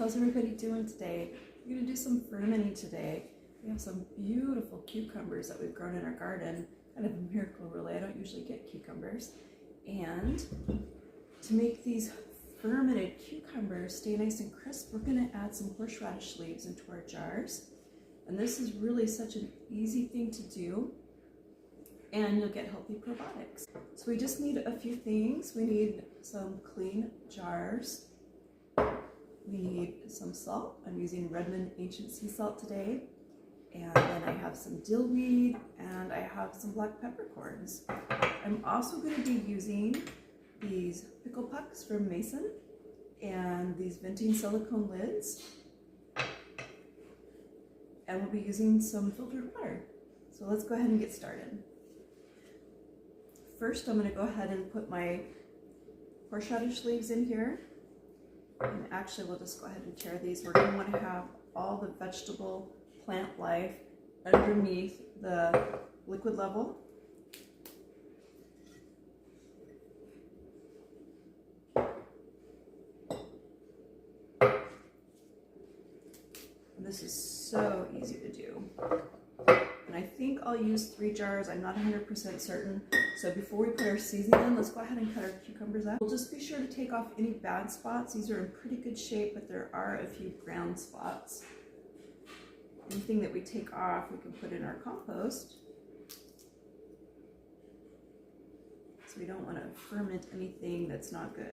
how's everybody doing today? We're going to do some fermenting today. We have some beautiful cucumbers that we've grown in our garden. Kind of a miracle, really. I don't usually get cucumbers. And to make these fermented cucumbers stay nice and crisp, we're going to add some horseradish leaves into our jars. And this is really such an easy thing to do, and you'll get healthy probiotics. So we just need a few things. We need some clean jars. We need some salt. I'm using Redmond Ancient Sea Salt today. And then I have some dill weed, and I have some black peppercorns. I'm also going to be using these pickle pucks from Mason and these venting silicone lids. And we'll be using some filtered water. So let's go ahead and get started. First, I'm going to go ahead and put my horseradish leaves in here. And actually, we'll just go ahead and tear these. We're going to want to have all the vegetable plant life underneath the liquid level. And this is so easy to do. And I think I'll use 3 jars. I'm not 100% certain. So before we put our seasoning in, let's go ahead and cut our cucumbers up. We'll just be sure to take off any bad spots. These are in pretty good shape, but there are a few brown spots. Anything that we take off, we can put in our compost. So we don't want to ferment anything that's not good.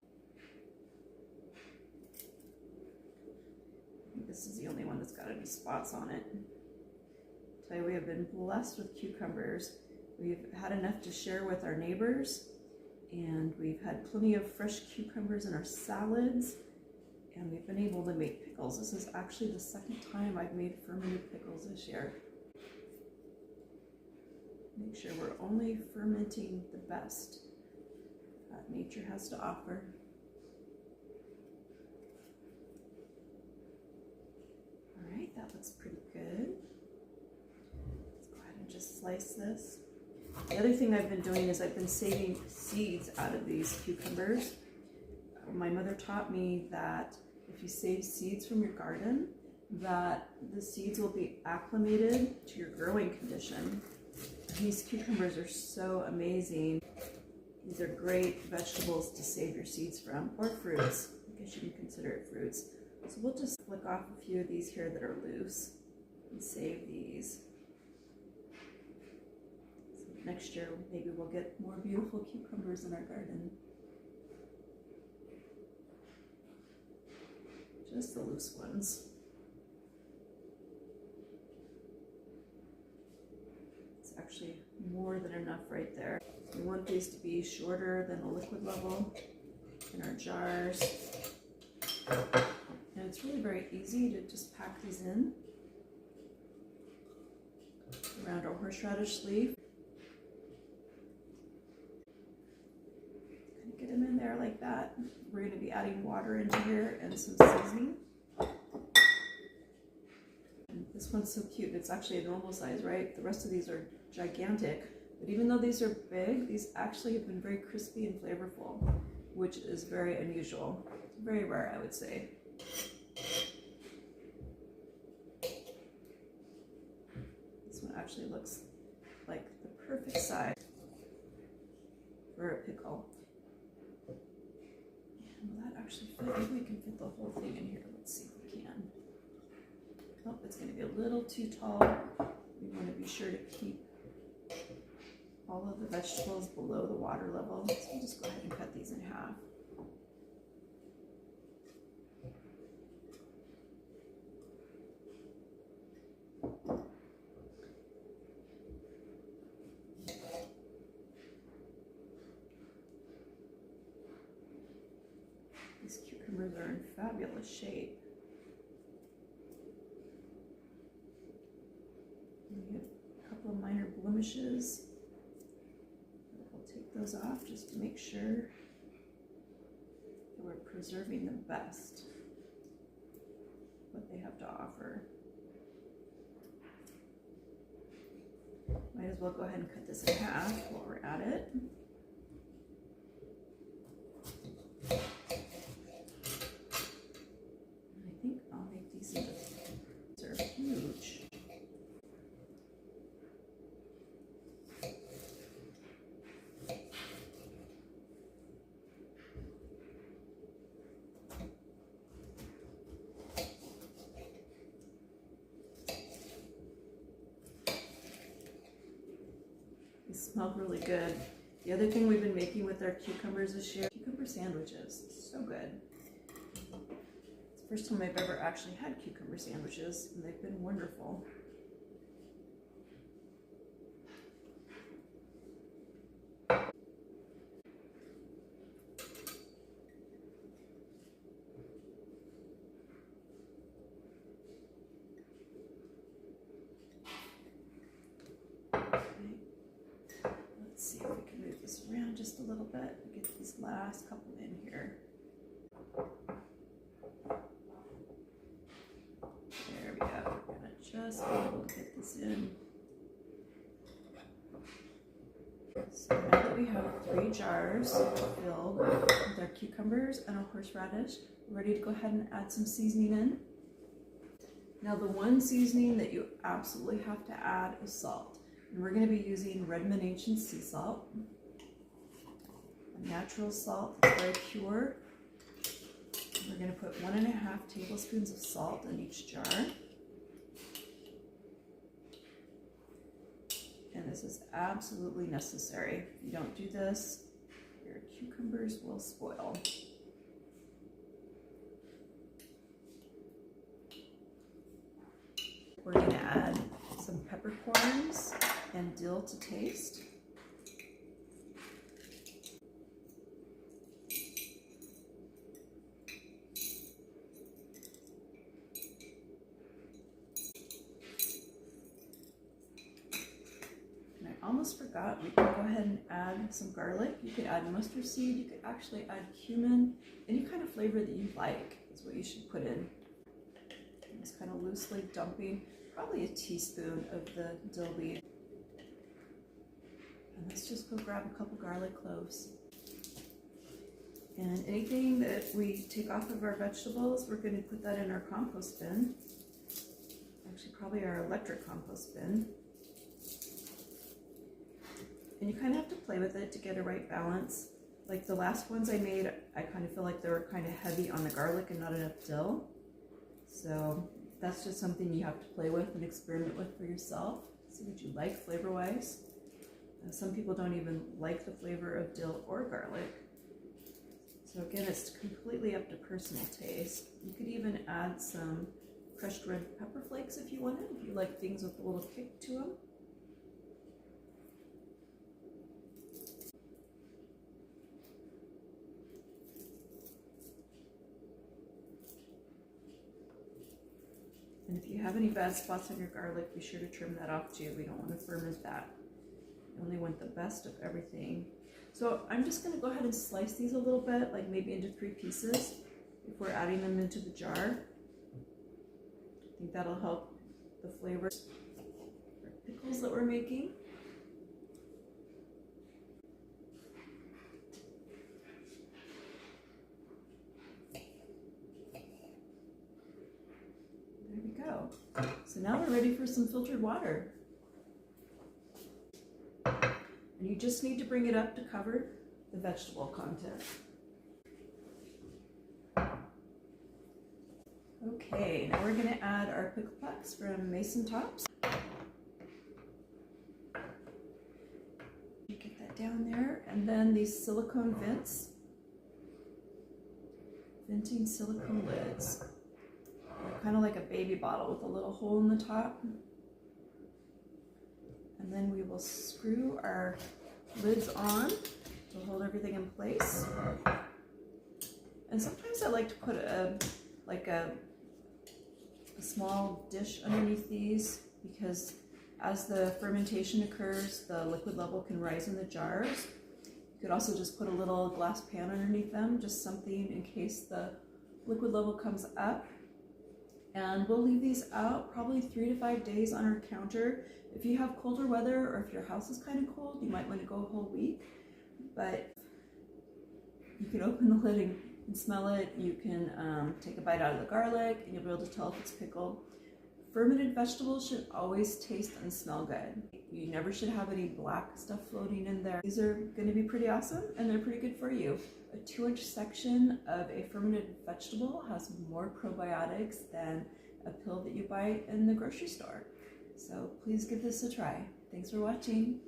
I think this is the only one that's got any spots on it. Tell you, we have been blessed with cucumbers. We've had enough to share with our neighbors, and we've had plenty of fresh cucumbers in our salads, and we've been able to make pickles. This is actually the second time I've made fermented pickles this year. Make sure we're only fermenting the best that nature has to offer. All right, that looks pretty good. Let's go ahead and just slice this. The other thing I've been doing is I've been saving seeds out of these cucumbers. My mother taught me that if you save seeds from your garden, that the seeds will be acclimated to your growing condition. These cucumbers are so amazing. These are great vegetables to save your seeds from, or fruits. I guess you can consider it fruits. So we'll just flick off a few of these here that are loose and save these. Next year, maybe we'll get more beautiful cucumbers in our garden. Just the loose ones. It's actually more than enough right there. We want these to be shorter than the liquid level in our jars. And it's really very easy to just pack these in around our horseradish leaf. Get them in there like that. We're going to be adding water into here and some seasoning. And this one's so cute. It's actually a normal size, right? The rest of these are gigantic. But even though these are big, these actually have been very crispy and flavorful, which is very unusual. Very rare, I would say. This one actually looks like the perfect size for a pickle. Will that actually fit? Maybe we can fit the whole thing in here. Let's see if we can. Oh, it's going to be a little too tall. We want to be sure to keep all of the vegetables below the water level. So we'll just go ahead and cut these in half. These cucumbers are in fabulous shape. We have a couple of minor blemishes. We'll take those off just to make sure that we're preserving the best what they have to offer. Might as well go ahead and cut this in half while we're at it. smelled really good. The other thing we've been making with our cucumbers this year, cucumber sandwiches. So good. It's the first time I've ever actually had cucumber sandwiches, and they've been wonderful. Let's see if we can move this around just a little bit and get these last couple in here. There we go. We're gonna just be able to get this in. So now that we have 3 jars filled with our cucumbers and our horseradish, we're ready to go ahead and add some seasoning in. Now the one seasoning that you absolutely have to add is salt. And we're going to be using Redmond Ancient sea salt, a natural salt that's very pure. And we're going to put 1.5 tablespoons of salt in each jar. And this is absolutely necessary. If you don't do this, your cucumbers will spoil. We're going to add some peppercorns and dill to taste. And I almost forgot, we can go ahead and add some garlic. You could add mustard seed, you could actually add cumin, any kind of flavor that you like is what you should put in. I'm just kind of loosely dumping probably a teaspoon of the dill weed. And let's just go grab a couple garlic cloves. And anything that we take off of our vegetables, we're going to put that in our compost bin. Actually, probably our electric compost bin. And you kind of have to play with it to get a right balance. Like the last ones I made, I kind of feel like they were kind of heavy on the garlic and not enough dill. So that's just something you have to play with and experiment with for yourself. See what you like flavor-wise. Some people don't even like the flavor of dill or garlic. So again, it's completely up to personal taste. You could even add some crushed red pepper flakes if you wanted, if you like things with a little kick to them. And if you have any bad spots on your garlic, be sure to trim that off too. We don't want to ferment that. We only want the best of everything. So I'm just going to go ahead and slice these a little bit, like maybe into 3 pieces before adding them into the jar. I think that'll help the flavors. Our pickles that we're making. There we go. So now we're ready for some filtered water. And you just need to bring it up to cover the vegetable content. Okay, now we're going to add our pickle packs from Mason Tops. You get that down there, and then these silicone vents, venting silicone lids. They're kind of like a baby bottle with a little hole in the top. And then we will screw our lids on to hold everything in place. And sometimes I like to put a small dish underneath these, because as the fermentation occurs, the liquid level can rise in the jars. You could also just put a little glass pan underneath them, just something in case the liquid level comes up. And we'll leave these out probably 3 to 5 days on our counter. If you have colder weather or if your house is kind of cold, you might want to go a whole week. But you can open the lid and smell it. You can take a bite out of the garlic and you'll be able to tell if it's pickled. Fermented vegetables should always taste and smell good. You never should have any black stuff floating in there. These are going to be pretty awesome and they're pretty good for you. A 2-inch section of a fermented vegetable has more probiotics than a pill that you buy in the grocery store. So please give this a try. Thanks for watching.